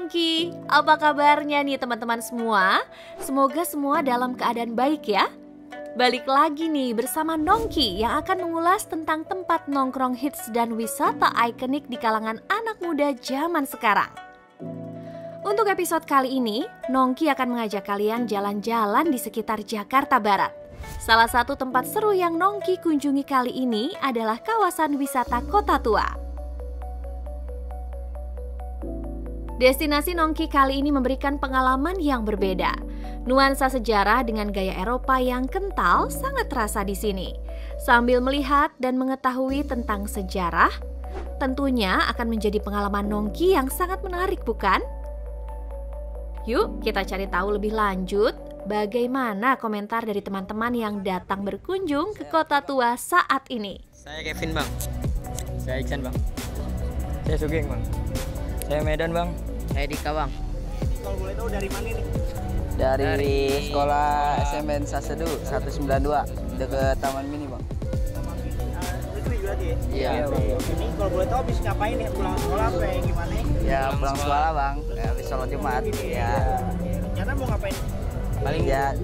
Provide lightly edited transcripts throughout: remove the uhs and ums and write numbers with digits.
Nongki, apa kabarnya nih teman-teman semua? Semoga semua dalam keadaan baik ya. Balik lagi nih bersama Nongki yang akan mengulas tentang tempat nongkrong hits dan wisata ikonik di kalangan anak muda zaman sekarang. Untuk episode kali ini, Nongki akan mengajak kalian jalan-jalan di sekitar Jakarta Barat. Salah satu tempat seru yang Nongki kunjungi kali ini adalah kawasan wisata Kota Tua. Destinasi Nongki kali ini memberikan pengalaman yang berbeda. Nuansa sejarah dengan gaya Eropa yang kental sangat terasa di sini. Sambil melihat dan mengetahui tentang sejarah, tentunya akan menjadi pengalaman Nongki yang sangat menarik, bukan? Yuk, kita cari tahu lebih lanjut bagaimana komentar dari teman-teman yang datang berkunjung ke Kota Tua saat ini. Saya Kevin, Bang. Saya Iksan, Bang. Saya Sugeng, Bang. Saya Medan, Bang. Saya Dika, Bang. Kalau boleh tahu dari mana nih? Dari sekolah SMN Sasedu 192 dekat Taman Mini, Bang. Itu juga dia? Iya. Ini kalau boleh tahu habis ngapain nih? Pulang sekolah apa yang gimana? Ya pulang sekolah, Bang. Habis sholat Jumat. Ya. Rencana mau ngapain?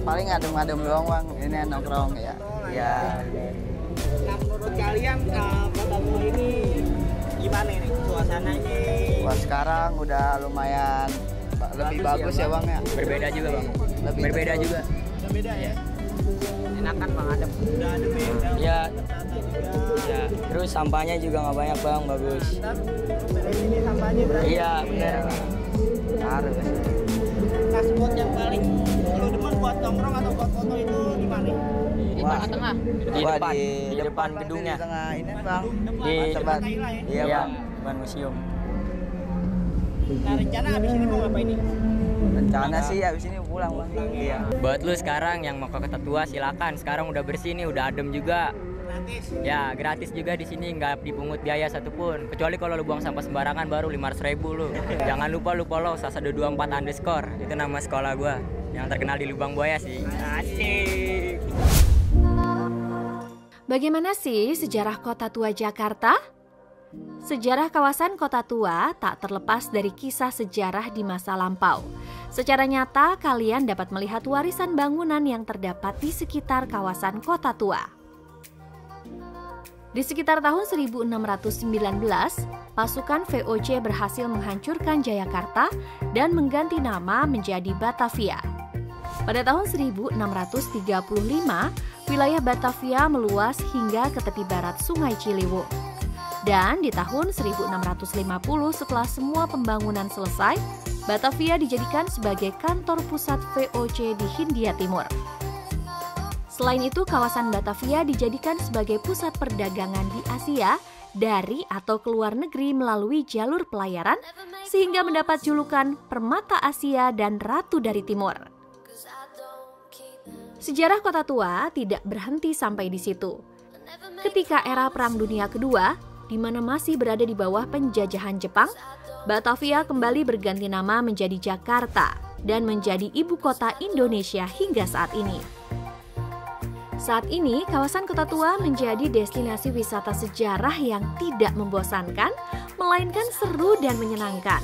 Paling adem-adem doang, Bang. Ini nongkrong ya. Ya. Nah, menurut kalian Kota Tua ini gimana nih suasananya? Wah, sekarang udah lumayan lebih bagus ya, Bang ya. Berbeda juga, Bang. Lebih Berbeda betul. juga. Udah beda ya? Enakan, Bang, adem. Udah ada beda. Ya. Wisata juga. Ya. Terus sampahnya juga nggak banyak, Bang. Bagus. Ntar beres ini sampahnya berarti. Iya, benar. Harus. Nah, spot yang paling lu demen buat nongkrong atau buat foto itu di mana? Di tengah-tengah. Di Wah, depan, di depan Bang, gedungnya. Di tengah ini, Bang. Di Tempat. Thailand ya? Iya, Bang. depan museum. Nah, rencana abis ini mau ngapain nih? Rencana sih habis ini pulang, Bang. Iya. Buat lu sekarang yang mau ke Kota Tua silakan. Sekarang udah bersih nih, udah adem juga. Gratis. Ya, gratis juga di sini, nggak dipungut biaya satupun. Kecuali kalau lu buang sampah sembarangan baru 500.000 lu. Jangan lupa lu follow sasado24_. Itu nama sekolah gua yang terkenal di Lubang Buaya sih. Asik. Bagaimana sih sejarah Kota Tua Jakarta? Sejarah kawasan Kota Tua tak terlepas dari kisah sejarah di masa lampau. Secara nyata, kalian dapat melihat warisan bangunan yang terdapat di sekitar kawasan Kota Tua. Di sekitar tahun 1619, pasukan VOC berhasil menghancurkan Jayakarta dan mengganti nama menjadi Batavia. Pada tahun 1635, wilayah Batavia meluas hingga ke tepi barat Sungai Ciliwung. Dan di tahun 1650 setelah semua pembangunan selesai, Batavia dijadikan sebagai kantor pusat VOC di Hindia Timur. Selain itu, kawasan Batavia dijadikan sebagai pusat perdagangan di Asia dari atau ke luar negeri melalui jalur pelayaran, sehingga mendapat julukan Permata Asia dan Ratu dari Timur. Sejarah Kota Tua tidak berhenti sampai di situ. Ketika era Perang Dunia Kedua, di mana masih berada di bawah penjajahan Jepang, Batavia kembali berganti nama menjadi Jakarta dan menjadi ibu kota Indonesia hingga saat ini. Saat ini, kawasan Kota Tua menjadi destinasi wisata sejarah yang tidak membosankan, melainkan seru dan menyenangkan.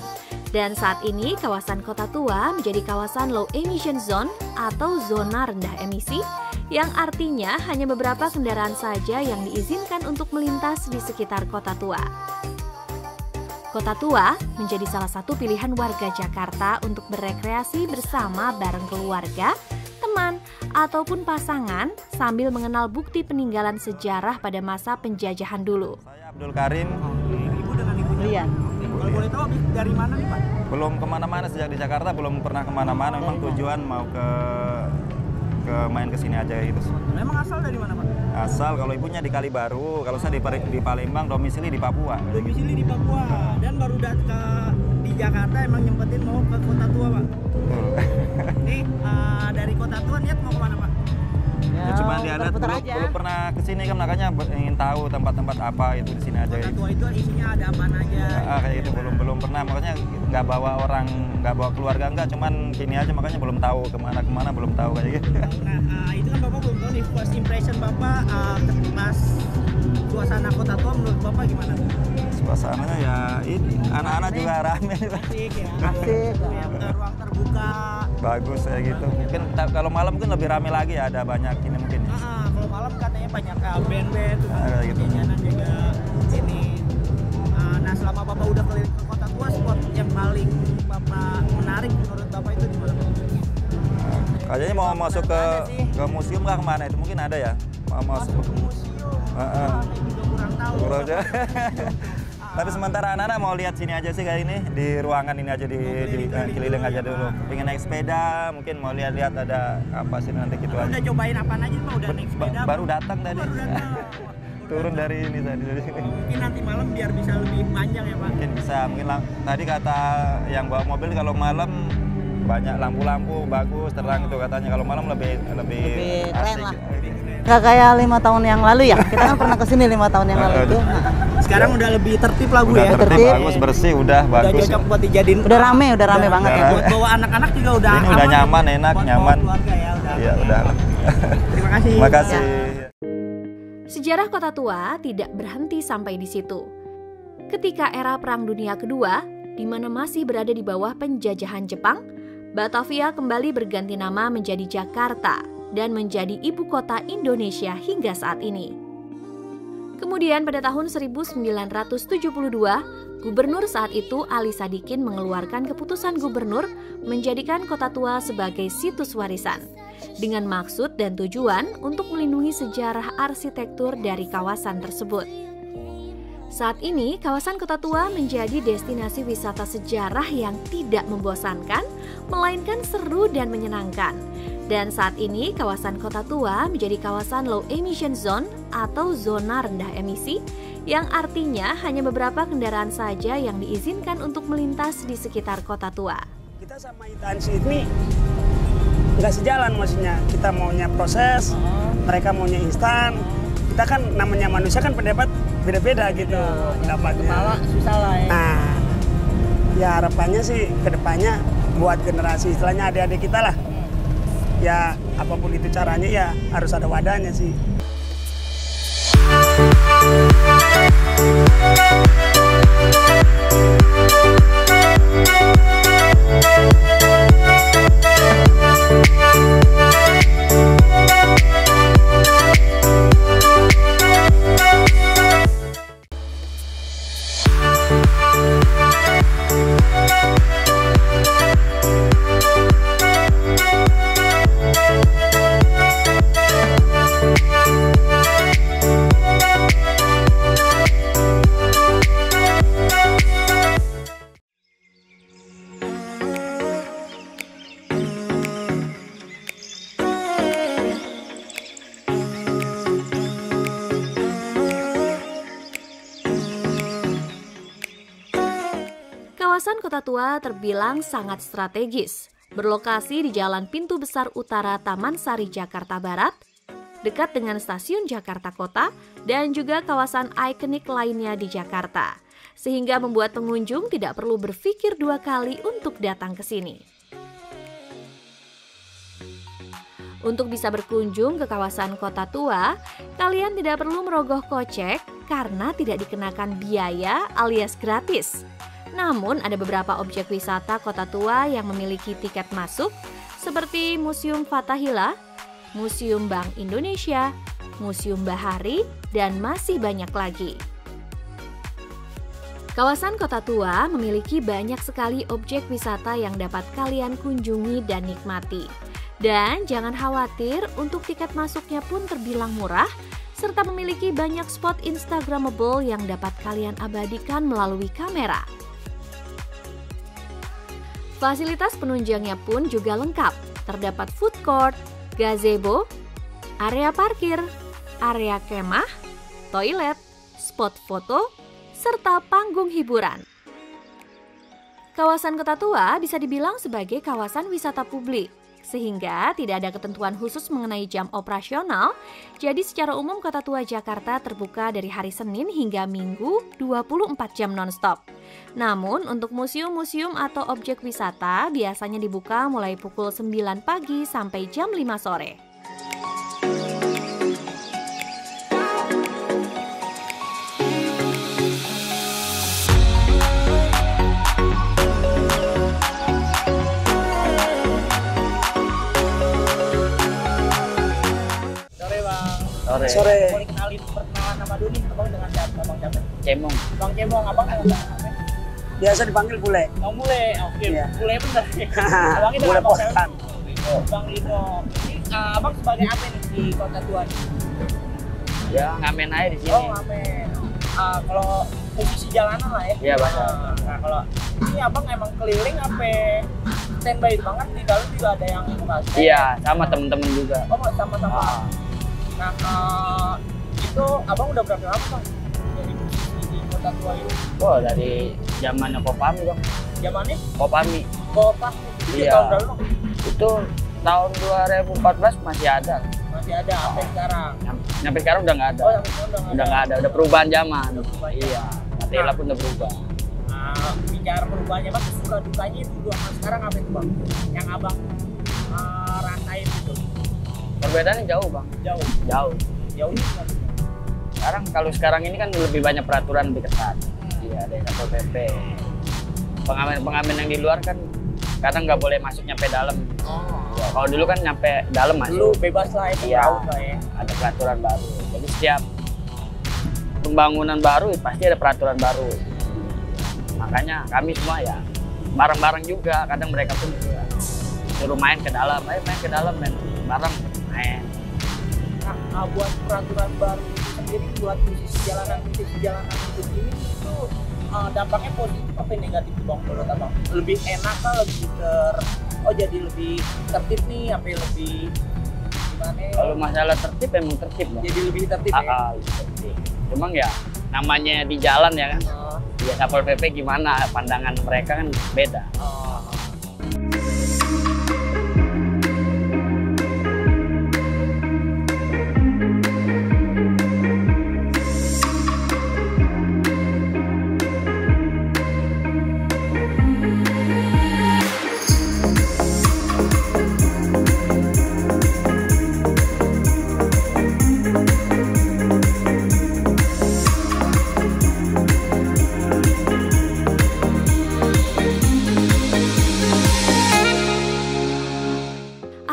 Dan saat ini, kawasan Kota Tua menjadi kawasan Low Emission Zone atau zona rendah emisi, yang artinya hanya beberapa kendaraan saja yang diizinkan untuk melintas di sekitar Kota Tua. Kota Tua menjadi salah satu pilihan warga Jakarta untuk berekreasi bersama bareng keluarga, teman, ataupun pasangan sambil mengenal bukti peninggalan sejarah pada masa penjajahan dulu. Saya Abdul Karim. Ibu dengan ibunya. Iya. Kalau boleh tahu habis dari mana nih, Pak? Belum kemana-mana sejak di Jakarta, belum pernah kemana-mana. Memang tujuan mau ke main ke sini aja gitu. Memang asal dari mana, Pak? Asal kalau ibunya di Kalibaru, kalau saya di Palembang, domisili di Papua. Domisili di Papua dan baru di Jakarta emang nyempetin mau ke Kota Tua, Pak. Nih dari Kota Tua niat mau kemana, Pak? Ya, cuma diadat belum pernah ke sini kan, makanya ingin tahu tempat-tempat apa itu di sini aja. Kota Tua itu isinya ada apa aja? Kayak itu belum pernah, makanya nggak bawa orang, nggak bawa keluarga enggak, cuman sini aja makanya belum tahu kemana belum tahu kayak gitu. Nah, itu kan Bapak belum tahu nih first impression Bapak pas suasana Kota Tua menurut Bapak gimana? Suasananya ya ini, anak-anak juga rame. Asik ya. Asik. Ruang terbuka. Bagus ya gitu. Mungkin kalau malam mungkin lebih rame lagi ya, ada banyak ini mungkin. Kalau malam katanya banyak band-band, gitu. jajanan juga ini. Nah selama Bapak udah keliling ke Kota Tua, spot yang paling Bapak menarik menurut Bapak itu di mana? Kayaknya mau masuk ke museum kah kemana itu mungkin ada ya? Mau masuk ke museum. Juga kurang tahu. Tapi sementara anak-anak mau lihat sini aja sih kayak ini, di ruangan ini aja di keliling aja dulu. Pengen naik sepeda, mungkin mau lihat-lihat ada apa sih nanti gitu aja. Udah cobain apaan aja Pak? Udah naik sepeda? Baru datang tadi. Turun dari ini tadi. Mungkin nanti malam biar bisa lebih panjang ya Pak? Mungkin bisa, tadi kata yang bawa mobil kalau malam banyak lampu-lampu bagus terang itu katanya, kalau malam lebih keren asik. lah. Nggak kayak 5 tahun yang lalu ya, kita kan pernah kesini 5 tahun yang lalu itu. Sekarang udah lebih tertib lah Bu Udah ya? tertib, bagus, bersih, udah bagus. Udah cocok buat dijadiin. Udah rame banget ya. Buat bawa anak-anak juga udah ini udah nyaman, enak, buat nyaman. keluarga ya udah. Iya, udah. Terima kasih. Terima kasih. Sejarah Kota Tua tidak berhenti sampai di situ. Ketika era Perang Dunia Kedua, di mana masih berada di bawah penjajahan Jepang, Batavia kembali berganti nama menjadi Jakarta dan menjadi ibu kota Indonesia hingga saat ini. Kemudian pada tahun 1972, Gubernur saat itu Ali Sadikin mengeluarkan keputusan gubernur menjadikan Kota Tua sebagai situs warisan dengan maksud dan tujuan untuk melindungi sejarah arsitektur dari kawasan tersebut. Saat ini, kawasan Kota Tua menjadi destinasi wisata sejarah yang tidak membosankan, melainkan seru dan menyenangkan. Dan saat ini, kawasan Kota Tua menjadi kawasan low emission zone atau zona rendah emisi, yang artinya hanya beberapa kendaraan saja yang diizinkan untuk melintas di sekitar Kota Tua. Kita sama Intansi ini nggak sejalan, maksudnya kita maunya proses, mereka maunya instan. Kita kan namanya manusia kan pendapat beda-beda gitu pendapatnya. Susah lah ya. Nah, ya harapannya sih kedepannya buat generasi istilahnya adik-adik kita lah. Ya apapun itu caranya ya harus ada wadahnya sih. Kawasan Kota Tua terbilang sangat strategis, berlokasi di Jalan Pintu Besar Utara Taman Sari, Jakarta Barat, dekat dengan Stasiun Jakarta Kota dan juga kawasan ikonik lainnya di Jakarta, sehingga membuat pengunjung tidak perlu berpikir 2 kali untuk datang ke sini. Untuk bisa berkunjung ke kawasan Kota Tua, kalian tidak perlu merogoh kocek karena tidak dikenakan biaya alias gratis. Namun ada beberapa objek wisata Kota Tua yang memiliki tiket masuk seperti Museum Fathahillah, Museum Bank Indonesia, Museum Bahari, dan masih banyak lagi. Kawasan Kota Tua memiliki banyak sekali objek wisata yang dapat kalian kunjungi dan nikmati. Dan jangan khawatir, untuk tiket masuknya pun terbilang murah, serta memiliki banyak spot Instagramable yang dapat kalian abadikan melalui kamera. Fasilitas penunjangnya pun juga lengkap. Terdapat food court, gazebo, area parkir, area kemah, toilet, spot foto, serta panggung hiburan. Kawasan Kota Tua bisa dibilang sebagai kawasan wisata publik, sehingga tidak ada ketentuan khusus mengenai jam operasional. Jadi secara umum Kota Tua Jakarta terbuka dari hari Senin hingga Minggu 24 jam non-stop. Namun untuk museum-museum atau objek wisata biasanya dibuka mulai pukul 9 pagi sampai jam 5 sore. Sore. Sore. Boleh perkenalan nama dulu nih, abang dengan siapa? Abang siapa? Cemong. Bang Cemong, abang dengan siapa? Biasa dipanggil bule. Bang Bule, oke. Iya. Bule bener. Abangnya Bule dengan abang siapa? Potan. Bang Lino. Ini abang sebagai apa nih di Kota Tua nih? Ya ngamen aja di sini. Oh, ngamen. Kalau musisi jalanan lah ya? Iya, bahasa. Nah, kalau ini abang emang keliling apa standby banget, di dalam juga ada yang buka stand? Iya, sama temen-temen juga. Oh, sama-sama. Nah, itu abang udah berapa lama bang dari musisi di Kota Tua ini? Oh, dari zamannya Kopami dong. Zamannya? Kopami. Kopak. Itu Iya. tahun berapa bang? Itu tahun 2014 masih ada. Masih ada sampai sekarang. Sampai sekarang udah nggak ada. Oh, sampai sekarang Udah nggak ada. Udah perubahan zaman. Udah perubahan Iya. zaman. Natila pun udah berubah. Bicara perubahannya bang, suka dukanya itu dua sekarang apa itu bang? Yang abang rasain itu? Perbedaannya jauh bang. Jauh. Jauh. Jauhnya gimana? Kalau sekarang ini kan lebih banyak peraturan lebih ketat. Iya, ada Satpol PP. Pengamen-pengamen yang di luar kan kadang nggak boleh masuk nyampe dalam. Ya, kalau dulu kan nyampe dalam masuk. Dulu bebas lah itu, Iya, laut lah ya. ada peraturan baru. Jadi setiap pembangunan baru pasti ada peraturan baru. Makanya kami semua ya bareng-bareng juga. Kadang mereka pun juga suruh main ke dalam, ayo main ke dalam, main bareng main. Nah, buat peraturan baru itu sendiri buat musisi jalanan itu ini itu dampaknya positif apa negatif bang menurut abang? Lebih enak kah, lebih jadi lebih tertib nih, apa lebih gimana? Kalau masalah tertib emang tertib bang. Jadi lebih tertib ya? Lebih tertib. Cuma ya namanya di jalan ya kan. Ya Satpol PP gimana pandangan mereka kan beda.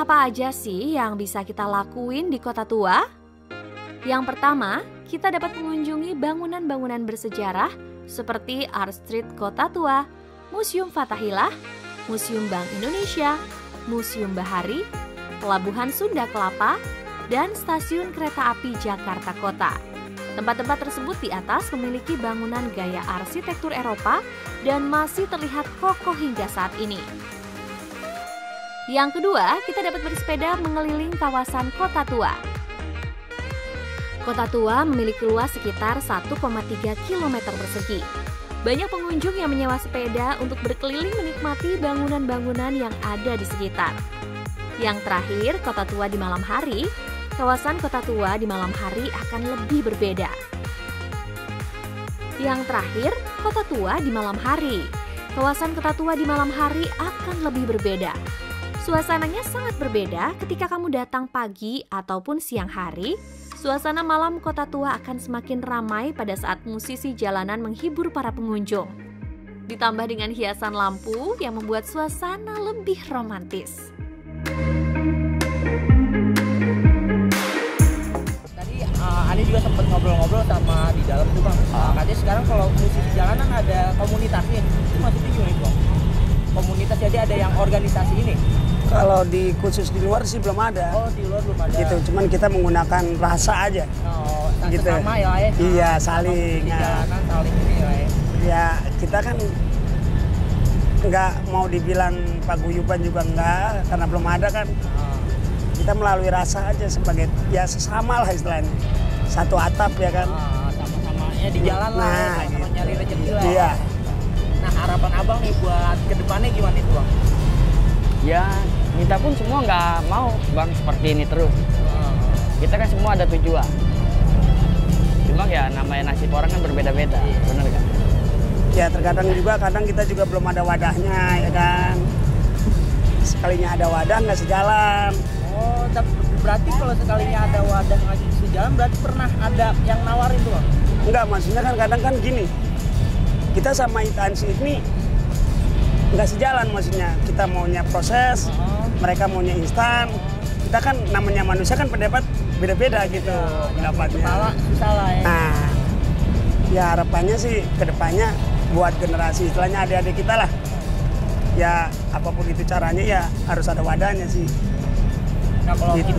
Apa aja sih yang bisa kita lakuin di Kota Tua? Yang pertama, kita dapat mengunjungi bangunan-bangunan bersejarah seperti Art Street Kota Tua, Museum Fathahillah, Museum Bank Indonesia, Museum Bahari, Pelabuhan Sunda Kelapa, dan Stasiun Kereta Api Jakarta Kota. Tempat-tempat tersebut di atas memiliki bangunan gaya arsitektur Eropa dan masih terlihat kokoh hingga saat ini. Yang kedua, kita dapat bersepeda mengeliling kawasan Kota Tua. Kota Tua memiliki luas sekitar 1,3 km persegi. Banyak pengunjung yang menyewa sepeda untuk berkeliling menikmati bangunan-bangunan yang ada di sekitar. Yang terakhir, Kota Tua di malam hari. Kawasan Kota Tua di malam hari akan lebih berbeda. Yang terakhir, Kota Tua di malam hari. Kawasan Kota Tua di malam hari akan lebih berbeda. Suasananya sangat berbeda ketika kamu datang pagi ataupun siang hari. Suasana malam Kota Tua akan semakin ramai pada saat musisi jalanan menghibur para pengunjung. Ditambah dengan hiasan lampu yang membuat suasana lebih romantis. Tadi Ani juga sempat ngobrol-ngobrol sama di dalam tuh bang. Katanya sekarang kalau musisi jalanan ada komunitasnya. Itu maksudnya gimana itu bang? Komunitas jadi ada yang organisasi ini? Kalau khusus di luar sih belum ada. Oh, di luar belum ada. Gitu, cuman kita menggunakan rasa aja. Oh, gitu. Sama ya. Iya, saling. Di jalanan saling ini ya. Ya, kita kan nggak mau dibilang paguyuban juga enggak, karena belum ada kan. Kita melalui rasa aja sebagai ya sesama lah istilahnya. Satu atap ya kan. Sama-sama ya di jalan lah, sama-sama nyari rezeki lah. Iya. Nah, harapan abang nih buat kedepannya gimana itu bang? Ya, kita pun semua nggak mau bang seperti ini terus. Kita kan semua ada tujuan. Cuma ya namanya nasib orang kan berbeda-beda, bener kan? Ya terkadang juga, kadang kita juga belum ada wadahnya ya kan. Sekalinya ada wadah nggak sejalan. Oh, tapi berarti kalau sekalinya ada wadah nggak sejalan, berarti pernah ada yang nawarin tuh bang? Enggak, maksudnya kan kadang kan gini. Kita sama instansi ini nggak sejalan, maksudnya kita maunya proses, mereka maunya instan. Kita kan namanya manusia kan pendapat beda-beda gitu pendapatnya. Salah ya. Nah, ya harapannya sih kedepannya buat generasi istilahnya adik-adik kita lah. Ya apapun itu caranya ya harus ada wadahnya sih. Nah kalau Gitu.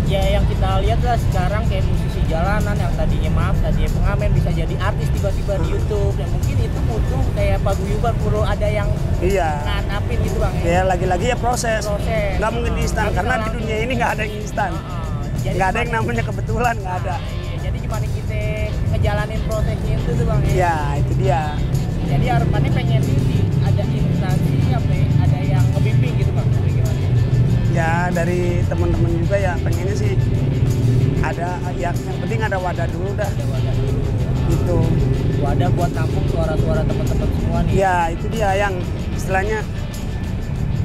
ya yang kita lihat lah sekarang kayak musisi jalanan yang tadinya pengamen bisa jadi artis tiba-tiba di YouTube. Dan mungkin itu butuh kayak paguyuban, perlu ada yang Iya. nganapin gitu bang. Ya lagi-lagi ya proses. Nggak mungkin instan Nggak karena bisa di dunia ini nggak ada yang instan. Jadi Nggak ada yang cuma- namanya kebetulan, nggak ada. Iya, jadi cuma kita ngejalanin prosesnya itu tuh bang. Ya itu dia. Jadi harapannya pengen ada instansi apa ya, ada yang ngebimbing gitu bang. Atau gimana? Ya dari teman-teman juga ya pengennya sih ada ya, yang penting ada wadah dulu dah. Ada wadah dulu. Gitu. Wadah buat nampung suara-suara teman-teman semua nih. Ya itu dia yang istilahnya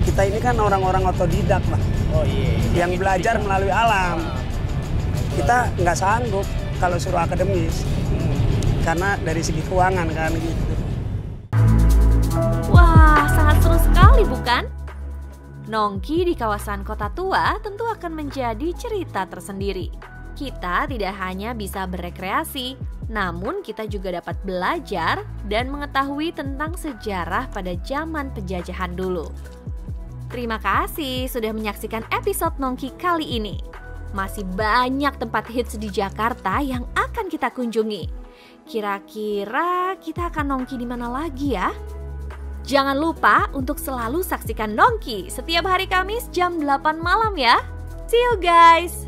kita ini kan orang-orang otodidak lah. Oh iya. Yang belajar melalui alam. Kita nggak sanggup kalau suruh akademis. Karena dari segi keuangan kan gitu. Wah, sangat seru sekali bukan? Nongki di kawasan Kota Tua tentu akan menjadi cerita tersendiri. Kita tidak hanya bisa berekreasi, namun kita juga dapat belajar dan mengetahui tentang sejarah pada zaman penjajahan dulu. Terima kasih sudah menyaksikan episode Nongki kali ini. Masih banyak tempat hits di Jakarta yang akan kita kunjungi. Kira-kira kita akan nongki di mana lagi ya? Jangan lupa untuk selalu saksikan Nongki setiap hari Kamis jam 8 malam ya. See you guys!